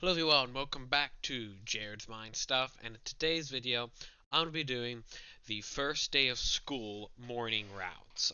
Hello everyone, welcome back to Jared's Mind Stuff, and in today's video I'm going to be doing the first day of school morning routes.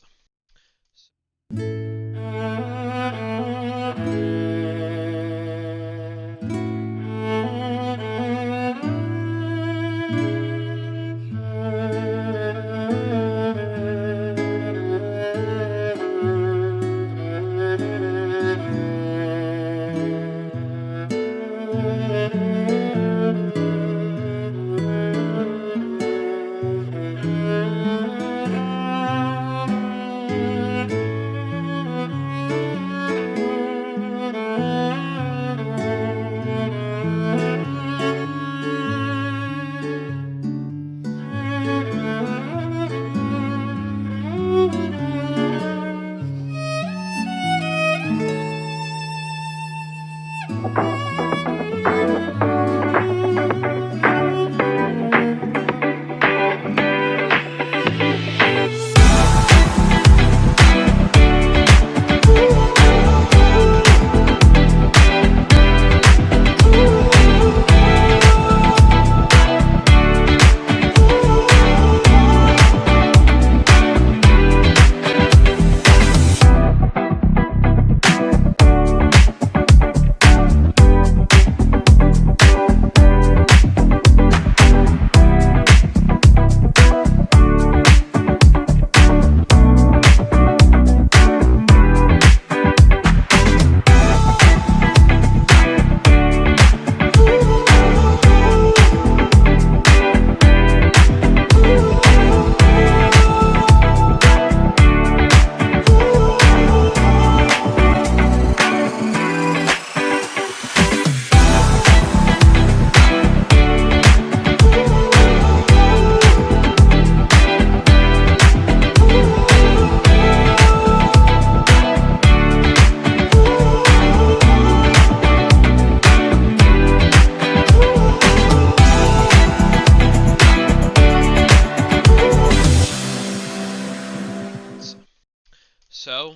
So,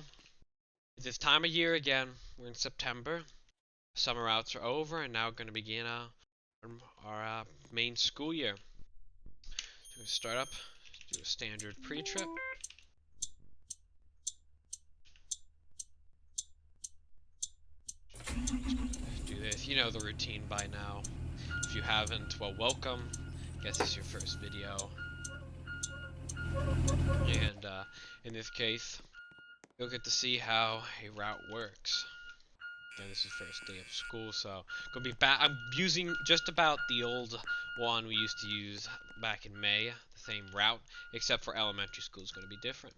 it's this time of year again. We're in September. Summer routes are over, and now we're going to begin our main school year. So we start up, do a standard pre-trip. Do this, you know the routine by now. If you haven't, well, welcome. Guess this is your first video. And in this case, you'll get to see how a route works. Again, this is first day of school, so gonna be back. I'm using just about the old one we used to use back in May, the same route, except for elementary school is gonna be different.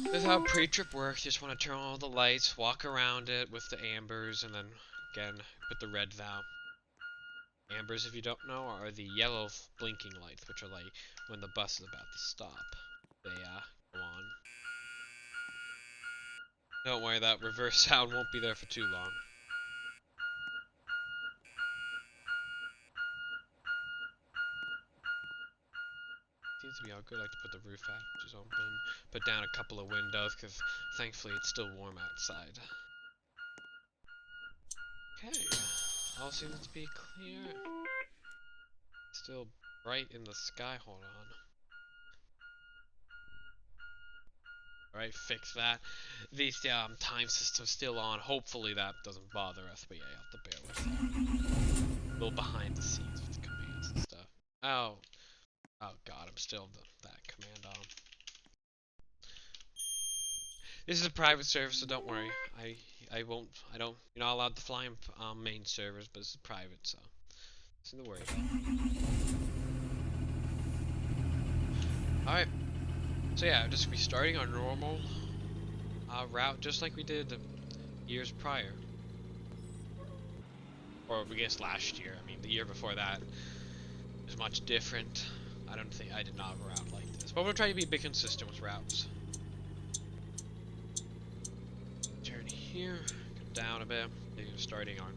This is how pre-trip works. You just want to turn on all the lights, walk around it with the ambers, and then again put the reds out. Ambers, if you don't know, are the yellow blinking lights, which are like when the bus is about to stop. They go on. Don't worry, that reverse sound won't be there for too long. Seems to be all good. I like to put the roof hatches open, put down a couple of windows, because thankfully it's still warm outside. Okay, all seems to be clear. Still bright in the sky, hold on. Alright, fix that. The time system's still on. Hopefully that doesn't bother us, but yeah, you have to bear with that. A little behind the scenes with the commands and stuff. Oh god, I'm still that command on. This is a private server, so don't worry. You're not allowed to fly on main servers, but this is private, so nothing to worry about. Alright. So yeah, just be starting our normal route, just like we did years prior. Or I guess last year. I mean, the year before that was much different. I did not have a route like this. But we'll try to be a bit consistent with routes. Turn here, come down a bit. You're starting on,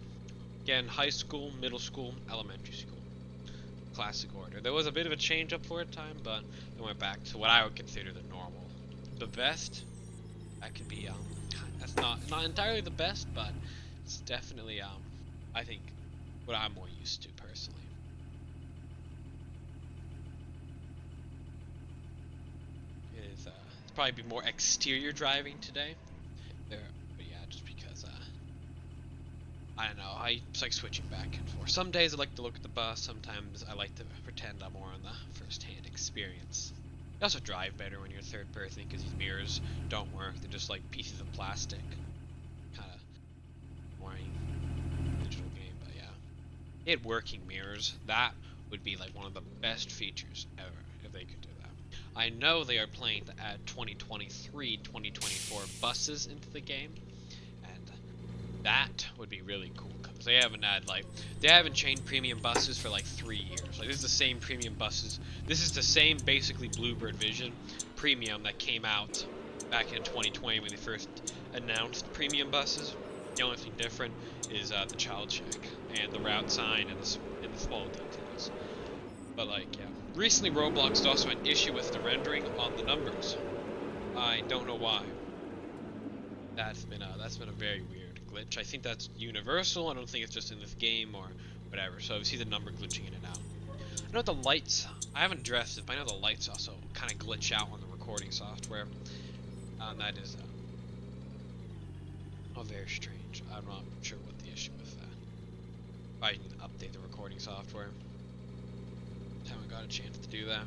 again, high school, middle school, elementary school. Classic order. There was a bit of a change up for a time, but then went back to what I would consider the normal the best. That could be that's not entirely the best, but it's definitely I think what I'm more used to personally. It's probably be more exterior driving today. But yeah, just because I don't know, it's like switching back and forth. Some days I like to look at the bus, sometimes I like to pretend I'm more on the first-hand experience. You also drive better when you're third person because these mirrors don't work. They're just like pieces of plastic. Kind of boring digital game, but yeah. They had working mirrors. That would be like one of the best features ever if they could do that. I know they are planning to add 2023, 2024 buses into the game, and that would be really cool because they haven't changed premium buses for like 3 years. Like this is the same premium buses. This is the same basically Bluebird Vision premium that came out back in 2020 when they first announced premium buses. The only thing different is the child check and the route sign and the small details. But like, yeah. Recently, Roblox also had an issue with the rendering on the numbers. I don't know why. That's been a very weird glitch. I think that's universal. I don't think it's just in this game or whatever. So I see the number glitching in and out. I know the lights. I haven't addressed it, but I know the lights also kind of glitch out on the recording software. That is very strange. I'm not sure what the issue with that. I need to update the recording software. Haven't got a chance to do that.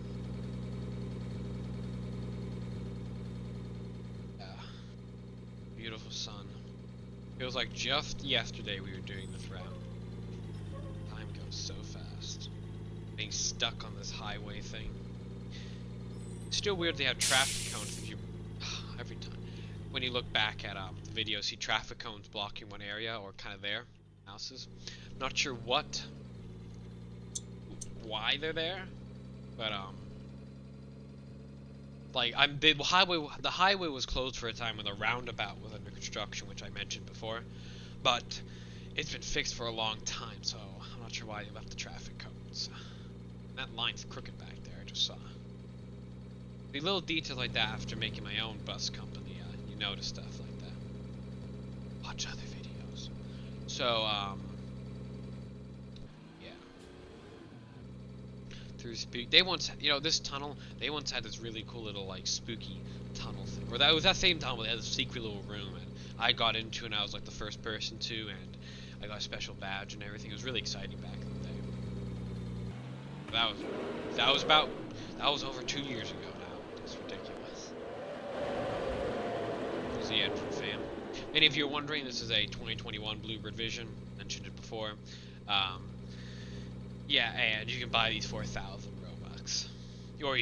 Yeah. Beautiful sun. Feels like just yesterday we were doing this route. Time goes so fast. Being stuck on this highway thing. It's still weird they have traffic cones if you every time. When you look back at the video, see traffic cones blocking one area or kind of there. Houses. Not sure why they're there, but like the highway was closed for a time when the roundabout was under construction, which I mentioned before, but it's been fixed for a long time, so I'm not sure why they left the traffic cones. That line's crooked back there. I just saw. The little details like that after making my own bus company, you notice stuff like that. Watch other videos. So through they once, this tunnel, they once had this really cool little like spooky tunnel thing, or that was that same tunnel, but it had a secret little room, and I got into it, and I was like the first person to, and I got a special badge and everything. It was really exciting back in the day. That was over 2 years ago now. It's ridiculous. There's the entrance fam. Many of you are wondering, this is a 2021 Bluebird Vision. Mentioned it before. Yeah, and you can buy these for 1,000 Robux. Or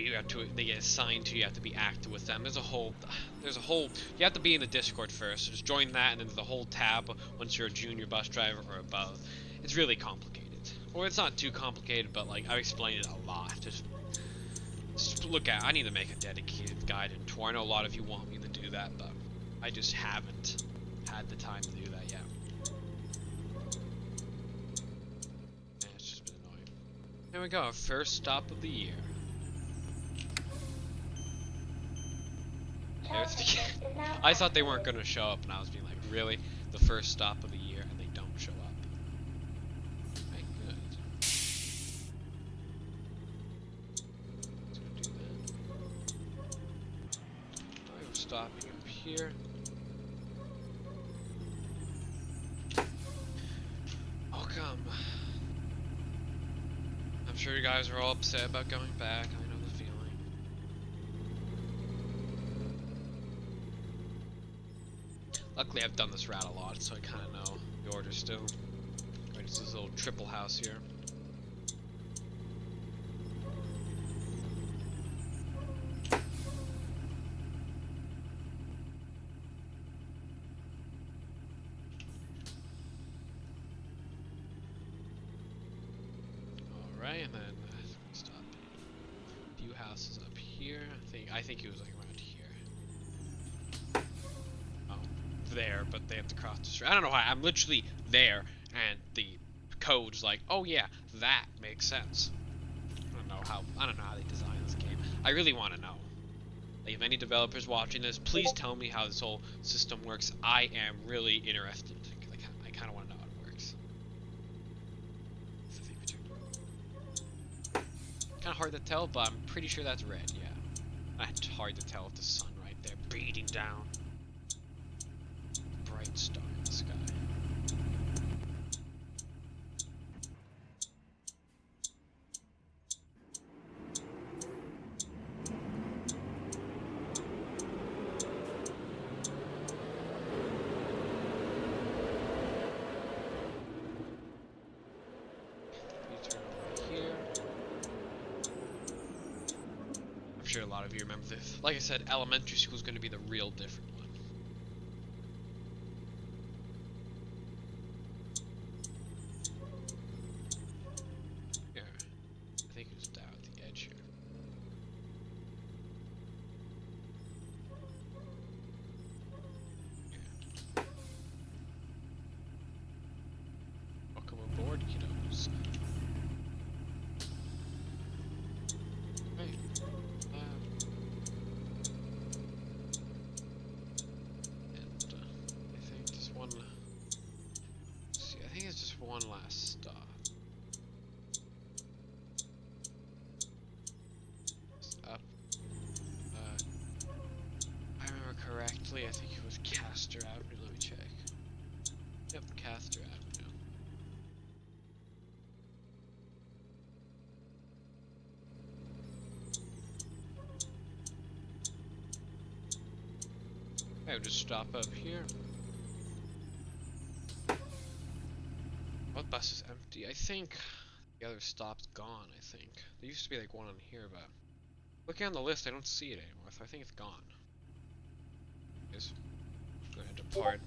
they get assigned to you, have to be active with them. There's a whole, you have to be in the Discord first, so just join that, and then there's a whole tab once you're a junior bus driver or above. It's really complicated. Or it's not too complicated, but like, I've explained it a lot. Just look at, I need to make a dedicated guide and tour. I know a lot of you want me to do that, but I just haven't had the time to do that yet. Here we go, our first stop of the year. I thought they weren't going to show up, and I was being like, really? The first stop of the year, and they don't show up. Okay, good. Let's go do that. I'm stopping up here. Oh, come. I'm sure you guys are all upset about going back. I know the feeling. Luckily, I've done this route a lot, so I kind of know the order still. Right, it's this little triple house here. Alright, and then stop. A few houses up here. I think it was like around here. Oh, there, but they have to cross the street. I don't know why. I'm literally there, and the code's like, oh yeah, that makes sense. I don't know how they designed this game. I really want to know. Like, if any developers watching this, please tell me how this whole system works. I am really interested. I kind of want to know how it works. Kind of hard to tell, but I'm pretty sure that's red, yeah. It's hard to tell with the sun right there beating down. Bright star in the sky. I'm sure a lot of you remember this. Like I said, elementary school is going to be the real different one. Here, I think it's down at the edge here. Yeah. Welcome aboard, kiddos. Right. I think it's just one last stop. It's up. If I remember correctly, I think it was Castor Avenue. Let me check. Yep, Castor Avenue. Okay, we'll just stop up here. What bus is empty? I think the other stop's gone, I think. There used to be like one on here, but looking on the list, I don't see it anymore, so I think it's gone. Just go ahead and depart.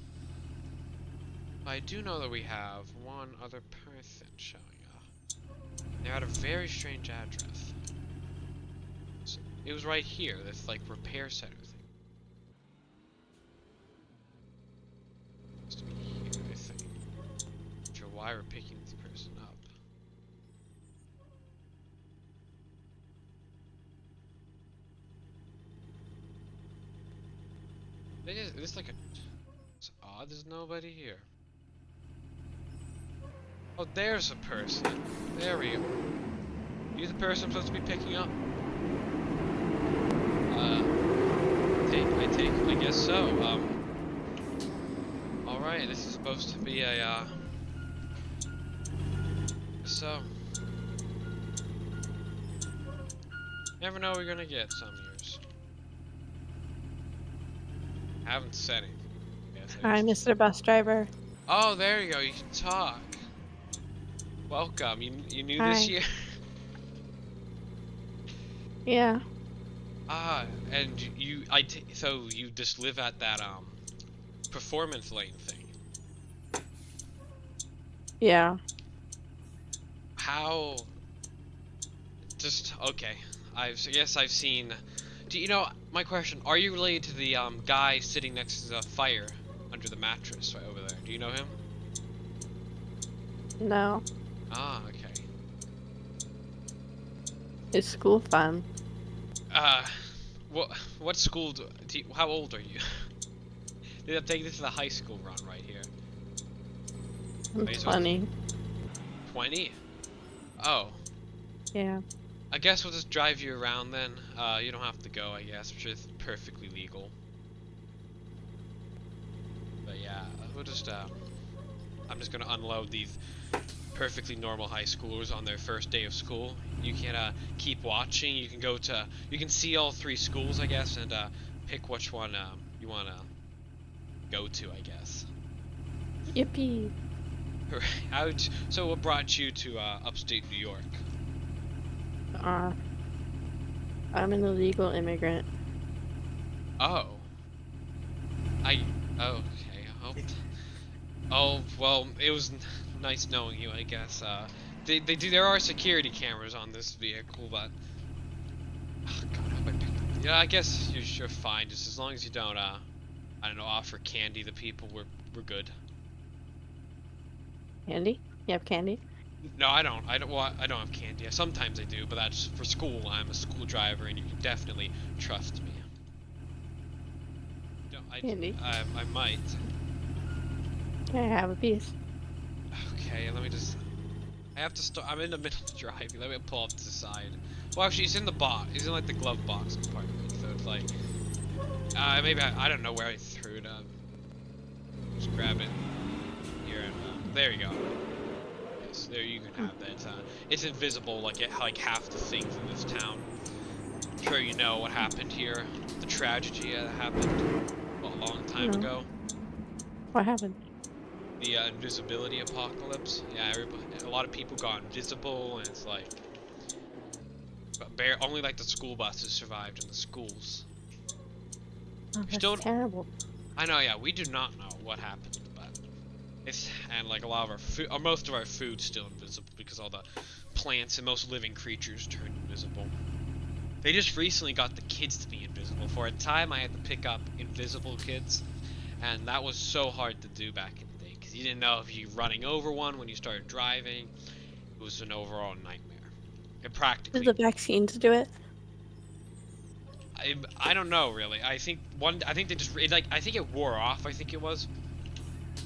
I do know that we have one other person showing up. They're at a very strange address. So it was right here, this like repair center thing. It's to be here, I think. Not sure why we're picking this person up. It's like a... It's odd, there's nobody here. Oh, there's a person. There we go. You the person I'm supposed to be picking up? I guess so. Alright, this is supposed to be a, so. Never know what we're gonna get some years. Haven't said anything. Yes, Hi, Mr. Bus Driver. Oh, there you go. You can talk. Welcome. You new Hi. this year? Yeah. Ah, and so you just live at that performance lane thing. Yeah. How? Just okay. Yes, I've seen. Do you know my question? Are you related to the guy sitting next to the fire under the mattress right over there? Do you know him? No. Ah, okay. Is school fun? What school how old are you? I'm taking this to the high school run right here. I'm 20. 20? Oh. Yeah. I guess we'll just drive you around then. You don't have to go, I guess, which is perfectly legal. But yeah, we'll just, I'm just gonna unload these perfectly normal high schoolers on their first day of school. You can, keep watching. You can see all three schools, I guess, and, pick which one, you wanna go to, I guess. Yippee. So what brought you to, upstate New York? I'm an illegal immigrant. Oh. Okay. Oh, well, it was nice knowing you, I guess. There are security cameras on this vehicle, but... Oh, God, I hope I picked up. Yeah, I guess you're fine, just as long as you don't, I don't know, offer candy to people, we're good. Candy? You have candy? No, I don't have candy. Sometimes I do, but that's for school. I'm a school driver, and you can definitely trust me. Candy. I might. Can I have a piece? Okay, let me just. I have to start. I'm in the middle of driving. Let me pull off to the side. Well, actually, he's in the box. He's in like the glove box compartment. So it's like, maybe I don't know where I threw it. Just grab it here and there you go. Yes, there you can have that. It's invisible like half the things in this town. I'm sure you know what happened here. The tragedy that happened a long time No. ago. What happened? The invisibility apocalypse. Yeah, a lot of people got invisible, and it's like, but only like the school buses survived in the schools. Oh, We that's still, terrible. I know, yeah, we do not know what happened, but it's and like a lot of our food, or most of our food's still invisible because all the plants and most living creatures turned invisible. They just recently got the kids to be invisible. For a time, I had to pick up invisible kids, and that was so hard to do back in the day because you didn't know if you running over one when you started driving. It was an overall nightmare. It Did practically, the vaccines do it? I don't know really. I think they just I think it wore off. I think it was.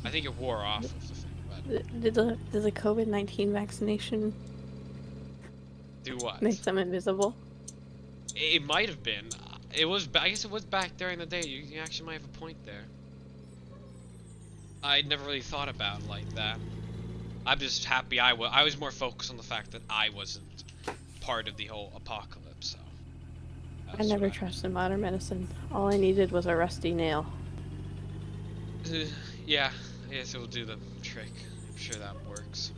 I think it wore off of the thing, but Did the COVID-19 vaccination do what? make them invisible? It might have been. It was. I guess it was back during the day. You actually might have a point there. I'd never really thought about it like that. I'm just happy I was more focused on the fact that I wasn't part of the whole apocalypse. So I that's what never trusted modern medicine. All I needed was a rusty nail. Yeah, I guess it will do the trick. I'm sure that works.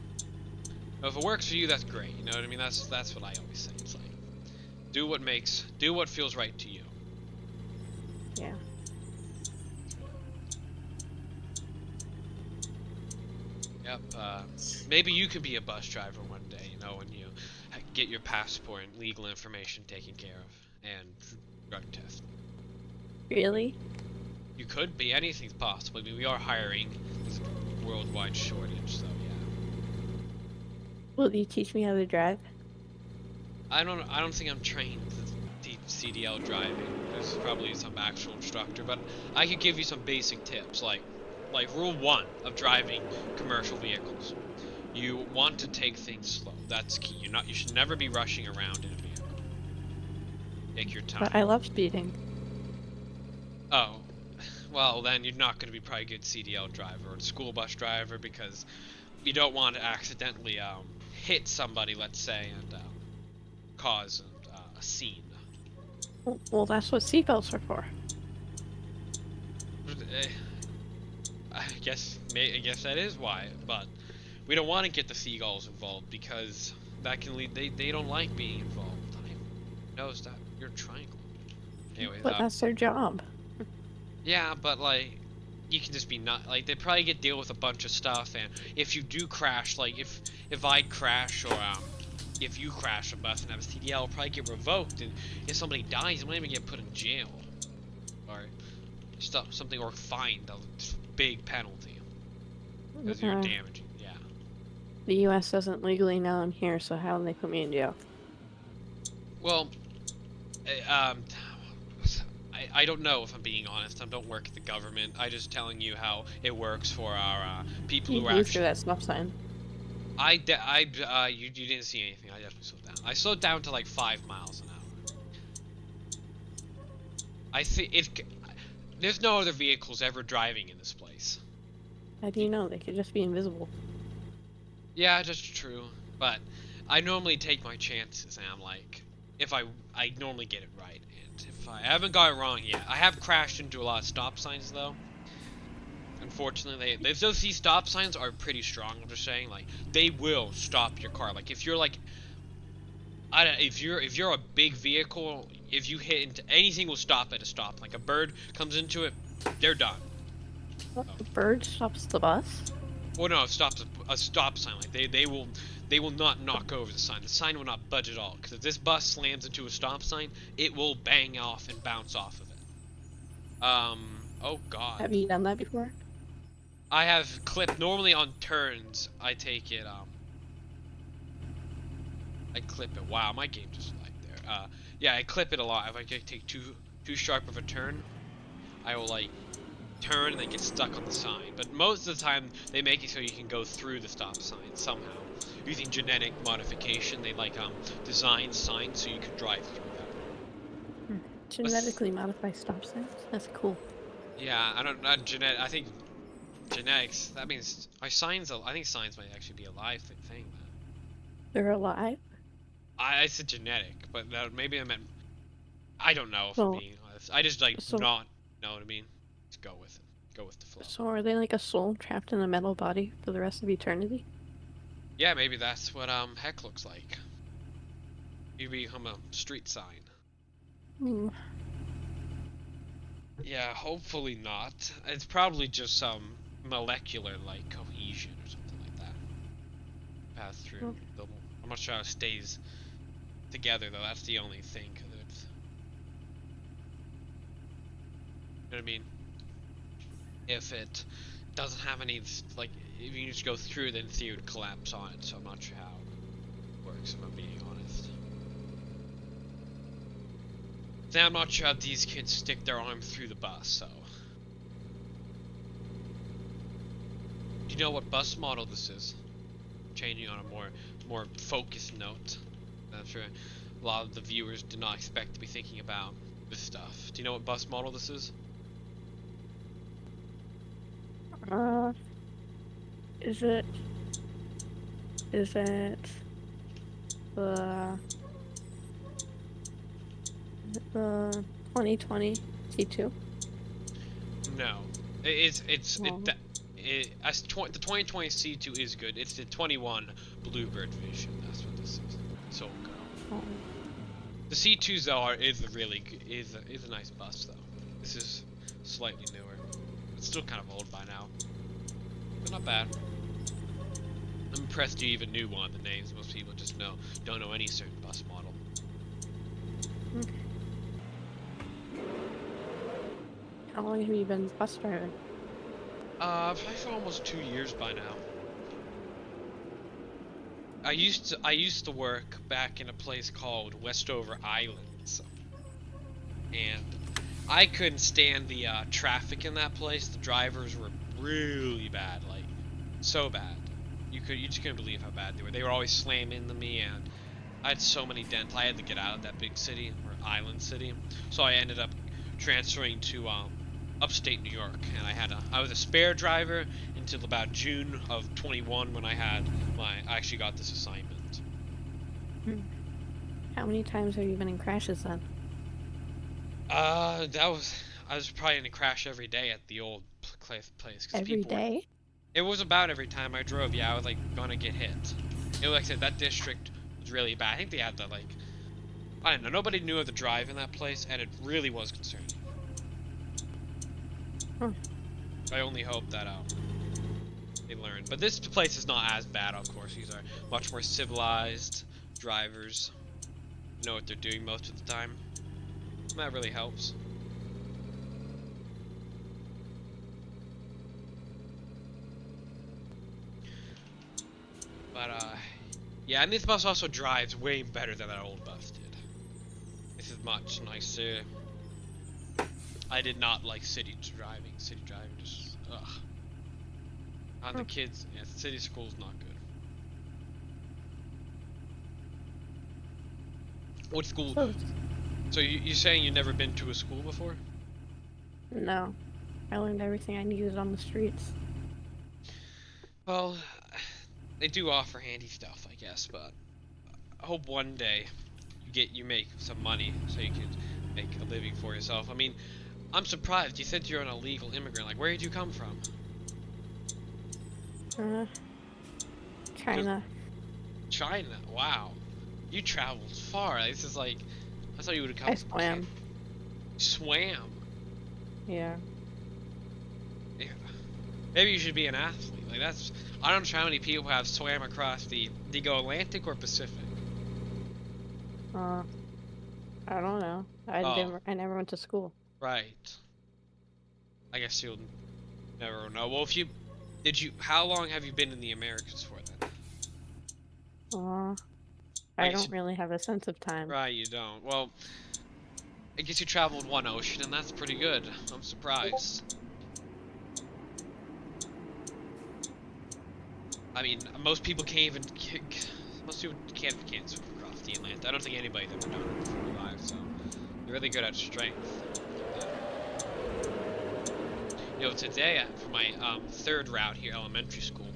If it works for you, that's great. You know what I mean? That's what I always say. It's like do what feels right to you. Yeah. Yep. Maybe you could be a bus driver one day. You know, when you get your passport and legal information taken care of and drug test. Really? You could be. Anything's possible. I mean, we are hiring. There's a worldwide shortage, so yeah. Will you teach me how to drive? I don't think I'm trained to teach CDL driving. There's probably some actual instructor, but I could give you some basic tips, like rule 1 of driving commercial vehicles. You want to take things slow. That's key. You should never be rushing around in a vehicle. Take your time. But I love speeding. Oh, well then you're not going to be probably a good CDL driver or school bus driver because you don't want to accidentally hit somebody, let's say, and cause a scene. Well, that's what seatbelts are for. I guess that is why, but we don't want to get the seagulls involved because that can lead. They don't like being involved. I knows that you're a triangle. Anyways, But that's their job. yeah, but like you can just be not like they probably get deal with a bunch of stuff, and if you do crash, like if I crash or if you crash a bus and have a CDL, it'll probably get revoked, and if somebody dies, you might even get put in jail or something or fined a big penalty because you're damaging. Yeah. The U.S. doesn't legally know I'm here, so how do they put me in jail? Well, I don't know if I'm being honest. I don't work at the government. I just telling you how it works for our people You who are blew actually. through that stop sign. You didn't see anything. I definitely slowed down. I slowed down to like 5 miles an hour. I think there's no other vehicles ever driving in this place. How do you know? They could just be invisible. Yeah, that's true. But I normally take my chances, and I'm like, if I normally get it right, and if I haven't got it wrong yet, I have crashed into a lot of stop signs though. Unfortunately, those stop signs are pretty strong. I'm just saying, like they will stop your car. Like if you're like, if you're a big vehicle, if you hit into anything, will stop at a stop. Like a bird comes into it, they're done. A bird stops the bus? Well, no, it stops a stop sign. Like they will not knock over the sign. The sign will not budge at all. Because if this bus slams into a stop sign, it will bang off and bounce off of it. Oh God. Have you done that before? I have clipped. Normally on turns, I take it. I clip it. Wow, my game just lagged there. Yeah, I clip it a lot. If I take too sharp of a turn, I will like turn and they get stuck on the sign. But most of the time, they make it so you can go through the stop sign somehow. Using genetic modification, they design signs so you can drive through them. Genetically modify stop signs? That's cool. Yeah, I don't not genetic. I think genetics. That means are signs. I think signs might actually be a live thing. They're alive? I said genetic, but maybe I meant. I don't know if I'm So, being honest. I just like so, not know what I mean. Just go with it. Go with the flow. so are they like a soul trapped in a metal body for the rest of eternity? Yeah, maybe that's what heck looks like. You become a street sign. Hmm. Yeah, hopefully not. It's probably just some molecular like cohesion or something like that. Pass through. Okay. I'm not sure how it stays together though. That's the only thing. Cause it's, you know what I mean? If it doesn't have any like, if you just go through, then the would collapse on it. So I'm not sure how it works. If I'm being honest. Then I'm not sure how these kids stick their arm through the bus. So. Do you know what bus model this is? Changing on a more focused note. I'm sure a lot of the viewers did not expect to be thinking about this stuff. Do you know what bus model this is? Is it the the 2020 T2? No. Well, The 2020 C2 is good. It's the 21 Bluebird Vision. That's what this is. So good. oh, The C2s though is a nice bus though. This is slightly newer. It's still kind of old by now, but not bad. I'm impressed you even knew one of the names. Most people just don't know any certain bus model. okay. How long have you been bus driving? Probably for almost 2 years by now. I used to work back in a place called Westover Islands, and I couldn't stand the traffic in that place. The drivers were really bad, like so bad. You just couldn't believe how bad they were. They were always slamming into me, and I had so many dents. I had to get out of that big city or island city, so I ended up transferring to upstate New York, and I was a spare driver until about June of 21 when I actually got this assignment. How many times have you been in crashes then? I was probably in a crash every day at the old place because Every people were. day? It was about every time I drove. Yeah, I was like gonna get hit. Like I said, that district was really bad. I think they had the like, I don't know. Nobody knew how to drive in that place, and it really was concerning. Huh. I only hope that they learned. But this place is not as bad, of course. These are much more civilized drivers. Know what they're doing most of the time. And that really helps. But yeah, and this bus also drives way better than that old bus did. This is much nicer. I did not like city driving. City driving just ugh. On the kids, yeah, city school's not good. What school? So you saying you've never been to a school before? No. I learned everything I needed on the streets. Well, they do offer handy stuff, I guess, but I hope one day you make some money so you can make a living for yourself. I mean, I'm surprised. You said you're an illegal immigrant. Like, where did you come from? China. China. Wow. You traveled far. This is like, I thought you would have come. I swam. Swam. Yeah. Yeah. Maybe you should be an athlete. Like that's. I don't know how many people have swam across the. Do you go Atlantic or Pacific? I don't know. I never went to school. Right. I guess you'll never know. Well, how long have you been in the Americas for then? I don't really have a sense of time. Right, you don't. Well, I guess you traveled one ocean, and that's pretty good. I'm surprised. I mean, most people can't even. Most people can't swim across the Atlantic. I don't think anybody's ever done it before alive. So you're really good at strength. Today for my third route here, elementary school,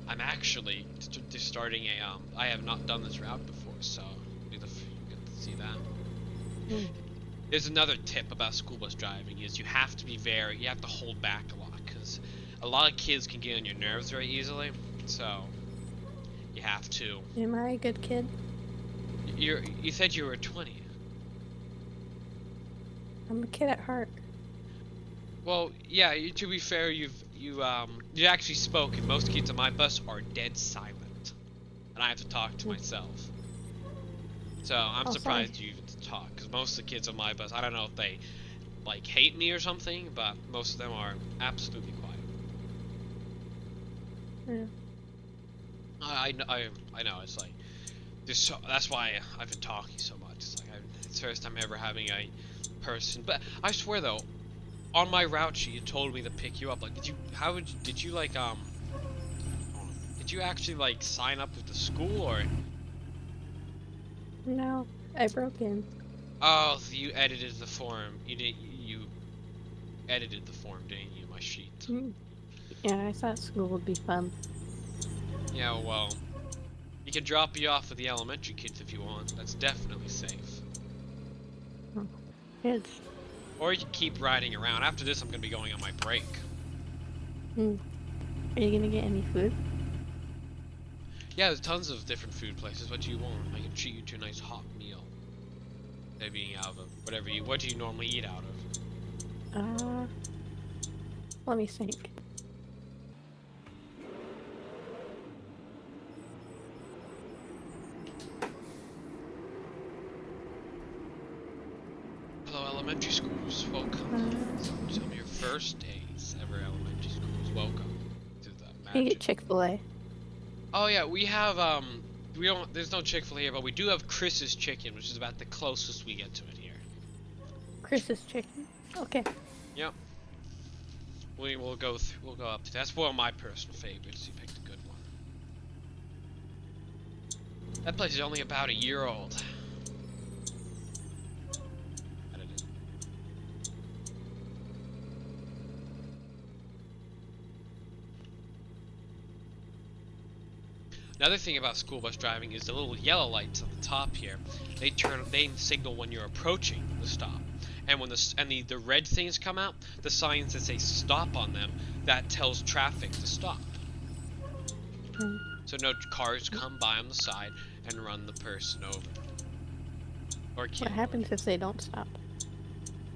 I'm actually just starting a. I have not done this route before, so you get to see that. Mm. There's another tip about school bus driving is you have to hold back a lot because a lot of kids can get on your nerves very easily. So you have to. Am I a good kid? You said you were 20. I'm a kid at heart. Well, yeah. To be fair, you actually spoke, and most kids on my bus are dead silent, and I have to talk to myself. So I'm surprised you even talk, because most of the kids on my bus, I don't know if they like hate me or something, but most of them are absolutely quiet. Yeah. I know it's like that's why I've been talking so much. It's like it's the first time ever having a person, but I swear though, on my route sheet it told me to pick you up. Like, did you like did you actually like sign up with the school or? No, I broke in. Oh, so you edited the form. You edited the form, didn't you? My sheet. Mm. Yeah, I thought school would be fun. Yeah, well, you can drop you off with the elementary kids if you want. That's definitely safe. Oh. Kids. Or you can keep riding around. After this, I'm gonna be going on my break. Mm. Are you gonna get any food? Yeah, there's tons of different food places. What do you want? I can treat you to a nice hot meal. Instead of eating out of whatever you. What do you normally eat out of? Let me think. Hello, elementary schools. Welcome. Some of your first days ever elementary schools. Welcome to the Can you magic. get Chick-fil-A? Oh yeah, we have we don't. There's no Chick-fil-A here, but we do have Chris's Chicken, which is about the closest we get to it here. Chris's Chicken? Okay. Yep. We'll go up to. That's one of my personal favorites. You picked a good one. That place is only about a year old. Another thing about school bus driving is the little yellow lights on the top here. They signal when you're approaching the stop. And when the red things come out, the signs that say stop on them, that tells traffic to stop. Mm. So no cars come by on the side and run the person over. Or kill. What happens if they don't stop?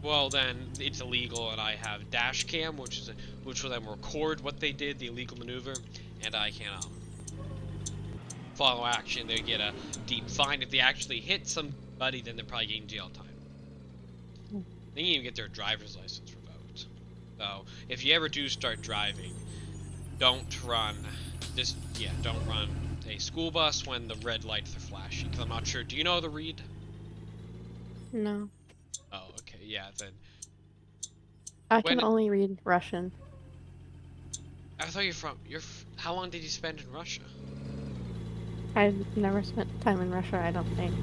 Well, then it's illegal, and I have dash cam, which will then record what they did, the illegal maneuver, and I can follow action. They get a deep fine. If they actually hit somebody, then they're probably getting jail time. They can even get their driver's license revoked. So if you ever do start driving, don't run a school bus when the red lights are flashing. Because I'm not sure. Do you know the read? No. Oh, okay. Yeah. Then I can only read Russian. I thought how long did you spend in Russia? I've never spent time in Russia, I don't think.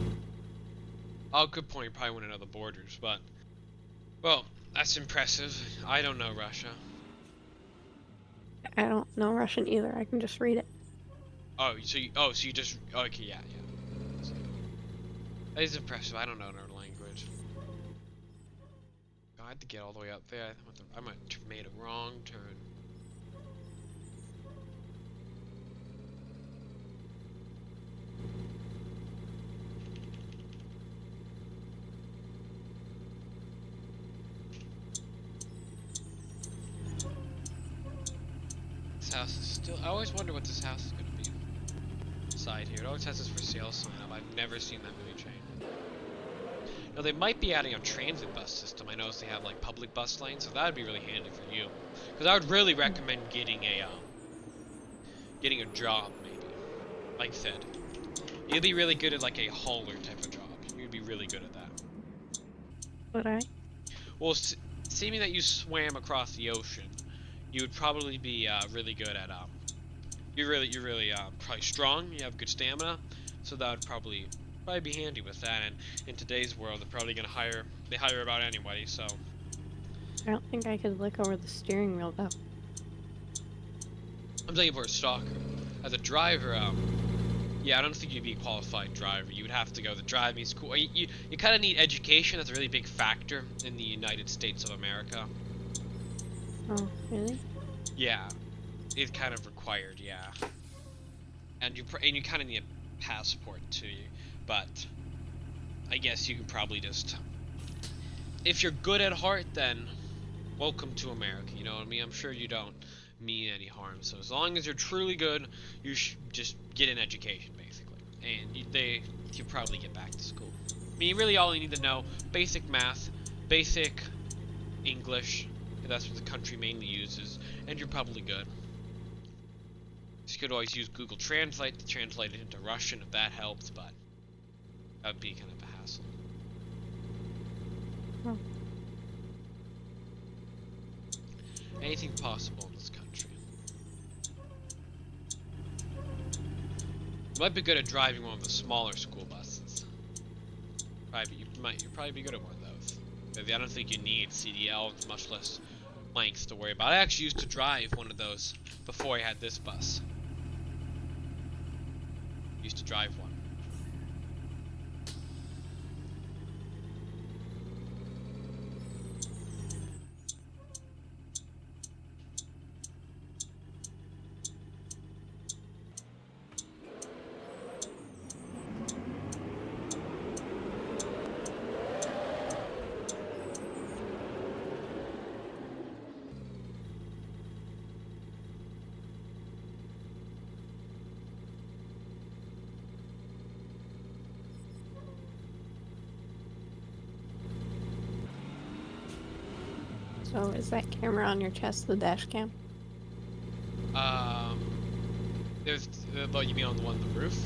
Oh, good point. You probably wouldn't know the borders, but well, that's impressive. I don't know Russia. I don't know Russian either. I can just read it. Oh, so you just okay, yeah. That is impressive. I don't know another language. I had to get all the way up there. I might have made a wrong turn. This house is still. I always wonder what this house is gonna be. Side here. It always has this for sale sign up. I've never seen that movie train. No, they might be adding a transit bus system. I noticed they have like public bus lanes, so that would be really handy for you. Because I would really recommend getting a job, maybe. Like I said, you'd be really good at like a hauler type of job. You'd be really good at that. Would I? Well, seeming that you swam across the ocean, you would probably be really good at you're really probably strong. You have good stamina, so that would probably be handy with that. And in today's world, they're probably gonna hire about anybody. So I don't think I could look over the steering wheel though. I'm thinking for a stalker. As a driver, yeah, I don't think you'd be a qualified driver. You would have to go to driving school. You kind of need education. That's a really big factor in the United States of America. Oh, really? Yeah, it's kind of required. Yeah, and you kind of need a passport too. But I guess you can probably just, if you're good at heart, then welcome to America. You know what I mean? I'm sure you don't mean any harm. So as long as you're truly good, you should just get an education, basically, and you probably get back to school. I mean, really, all you need to know: basic math, basic English. That's what the country mainly uses, and you're probably good. You could always use Google Translate to translate it into Russian if that helps, but that would be kind of a hassle. Oh. Anything possible in this country. You might be good at driving one of the smaller school buses. You'd probably be good at one of those. Because I don't think you need CDL, much less length to worry about. I actually used to drive one of those before I had this bus. Used to drive one. So is that camera on your chest the dash cam? Um, there's, you mean on the one on the roof?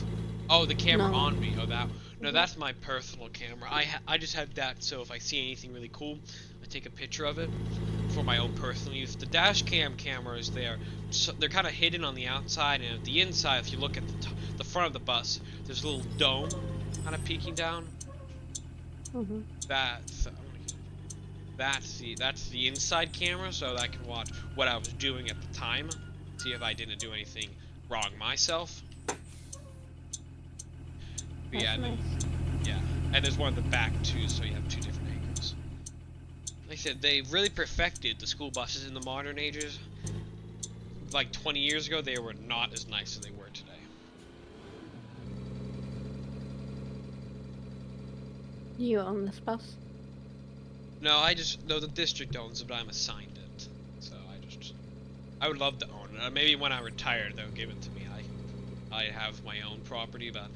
Oh, the camera No. on me. Oh, that. No, that's my personal camera. I just have that so if I see anything really cool, I take a picture of it for my own personal use. The dash cam cameras, they're kind of hidden on the outside, and at the inside, if you look at the front of the bus, there's a little dome kind of peeking down. Mm-hmm. That's the inside camera, so that I can watch what I was doing at the time, see if I didn't do anything wrong myself. But That's yeah, nice. yeah, and there's one in the back too, so you have two different angles. Like I said, they really perfected the school buses in the modern ages. Like 20 years ago, they were not as nice as they were today. You own this bus? No, the district owns it, but I'm assigned it. So I would love to own it. Maybe when I retire, they'll give it to me. I have my own property, but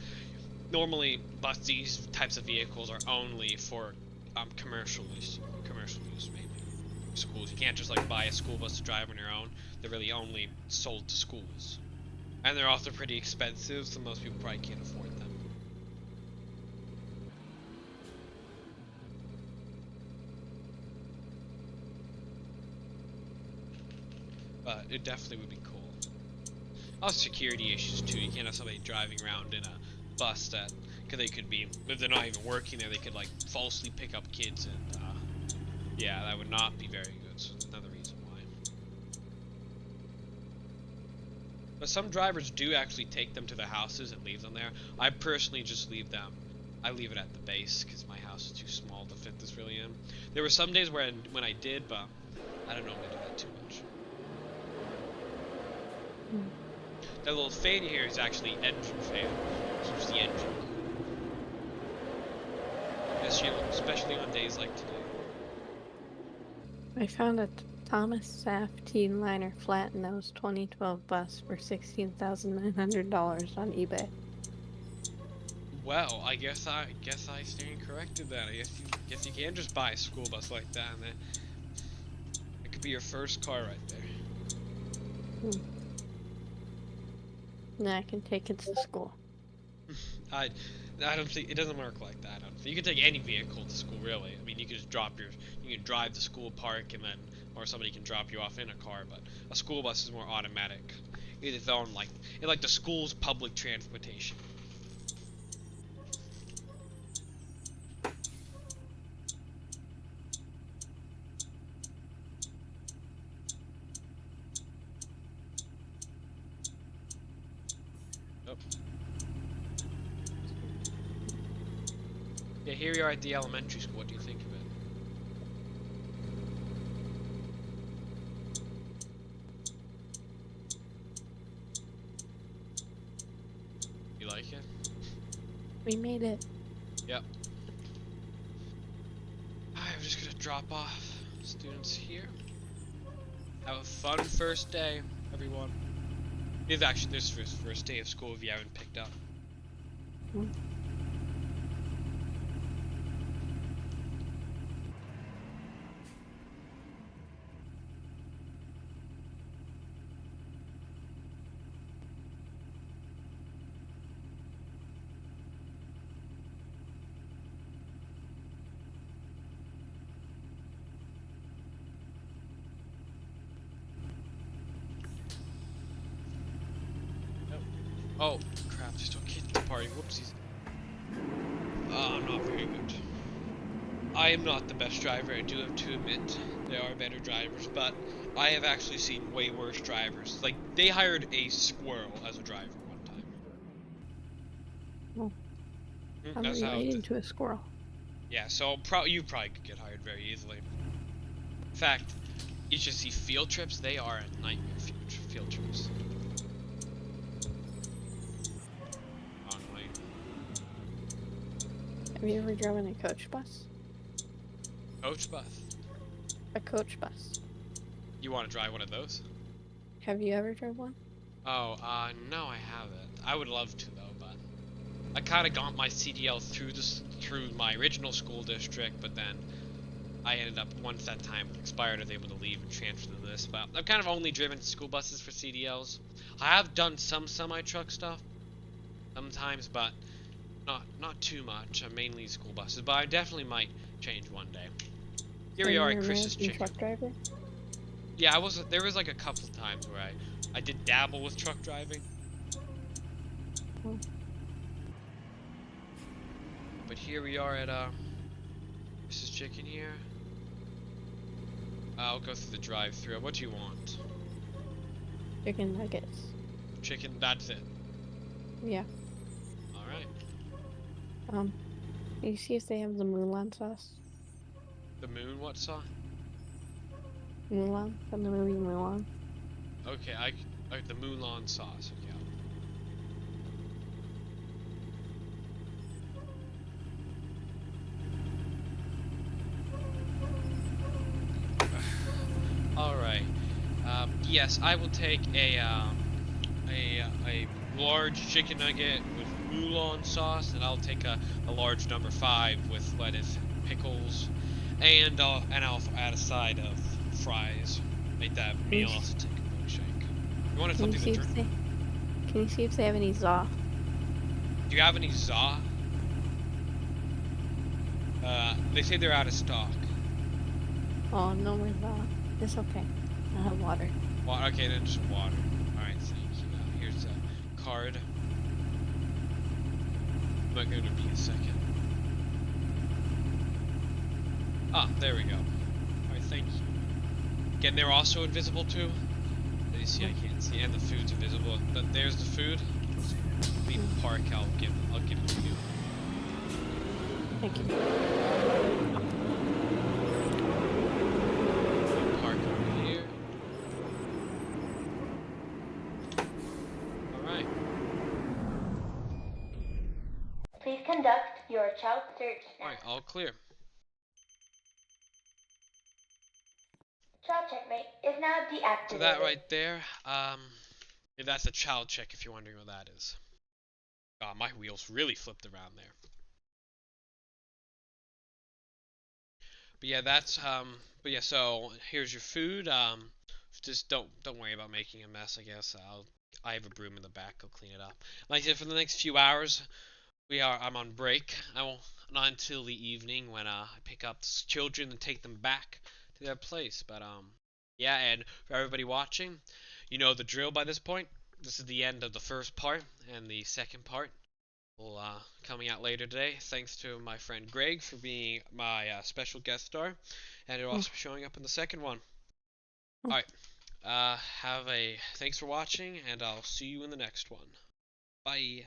normally, these types of vehicles are only for commercial use mainly. Schools. You can't just like buy a school bus to drive on your own. They're really only sold to schools, and they're also pretty expensive, so most people probably can't afford them. But it definitely would be cool. Also security issues too. You can't have somebody driving around in a bus that, cause they could be, if they're not even working there, they could like falsely pick up kids, and yeah, that would not be very good. So that's another reason why. But some drivers do actually take them to their houses and leave them there. I personally just leave them. I leave it at the base because my house is too small to fit this really in. There were some days when I did, but I don't normally do that too much. That little fan here is actually engine fan. Keeps the engine cool. Especially on days like today. I found a Thomas Saff Teen Liner flat nose 2012 bus for $16,900 on eBay. Well, I guess I stand corrected then. I guess you can just buy a school bus like that, and then it could be your first car right there. Now I can take it to school. I don't think it doesn't work like that. You can take any vehicle to school, really. I mean, you can just you can drive to school, park, and then, or somebody can drop you off in a car. But a school bus is more automatic. its own like the school's public transportation. Oh. Yeah, here we are at the elementary school. What do you think of it? You like it? We made it. Yep. I'm just gonna drop off students here. Have a fun first day, everyone. It's actually this first day of school if you haven't picked up. Mm. Oh, crap, there's still kids at the party. Whoopsies. I'm not very good. I am not the best driver, I do have to admit. There are better drivers, but I have actually seen way worse drivers. Like, they hired a squirrel as a driver one time. Well, I'm That's how. related to a squirrel. Yeah, so you probably could get hired very easily. In fact, you should see field trips. They are a nightmare. Field trips. Wrong lane. Have you ever driven a coach bus? Coach bus. A coach bus. You want to drive one of those? Have you ever driven one? Oh, no, I haven't. I would love to though, but I kind of got my CDL through my original school district, but then I ended up, once that time expired, I was able to leave and transfer to this. But I've kind of only driven school buses for CDLs. I have done some semi-truck stuff sometimes, but not too much. Mainly school buses, but I definitely might change one day. Here we are at Chris's Chicken. Truck driver? Yeah, there was like a couple times where I did dabble with truck driving. Oh. But here we are at Chris's Chicken here. I'll go through the drive-thru. What do you want? Chicken nuggets. Chicken, that's it. Yeah. Alright. Can you see if they have the Mulan sauce? The moon, what sauce? Mulan? From the movie Mulan? Okay, the Mulan sauce, okay. Alright. Yes, I will take a large chicken nugget with Mulan sauce, and I'll take a large number 5 with lettuce, pickles, and I'll add a side of fries. Make that meal. Also take a milkshake. You want something to drink? Can you see if they have any za? Do you have any za? They say they're out of stock. Oh, no more za. It's okay. I have water. Okay, then just water. Alright, thank you. Here's a card. I'm not going to be a second. Ah, there we go. Alright, thank you. Again, they're also invisible too. As you see, I can't see, and the food's invisible. But there's the food. Leave the park. I'll give it to you. Thank you. Park over here. All right. Please conduct your child search now. All right, all clear. Child checkmate is now deactivated. So that right there, that's a child check if you're wondering what that is. My wheels really flipped around there. But yeah, but yeah, so here's your food. Just don't worry about making a mess, I guess. I have a broom in the back, I'll clean it up. Like I said, for the next few hours, I'm on break. Not until the evening when I pick up the children and take them back to their place. But yeah, and for everybody watching, you know the drill by this point. this is the end of the first part, and the second part will coming out later today. Thanks to my friend Greg for being my special guest star, and it'll also be showing up in the second one. All right. Thanks for watching, and I'll see you in the next one. Bye.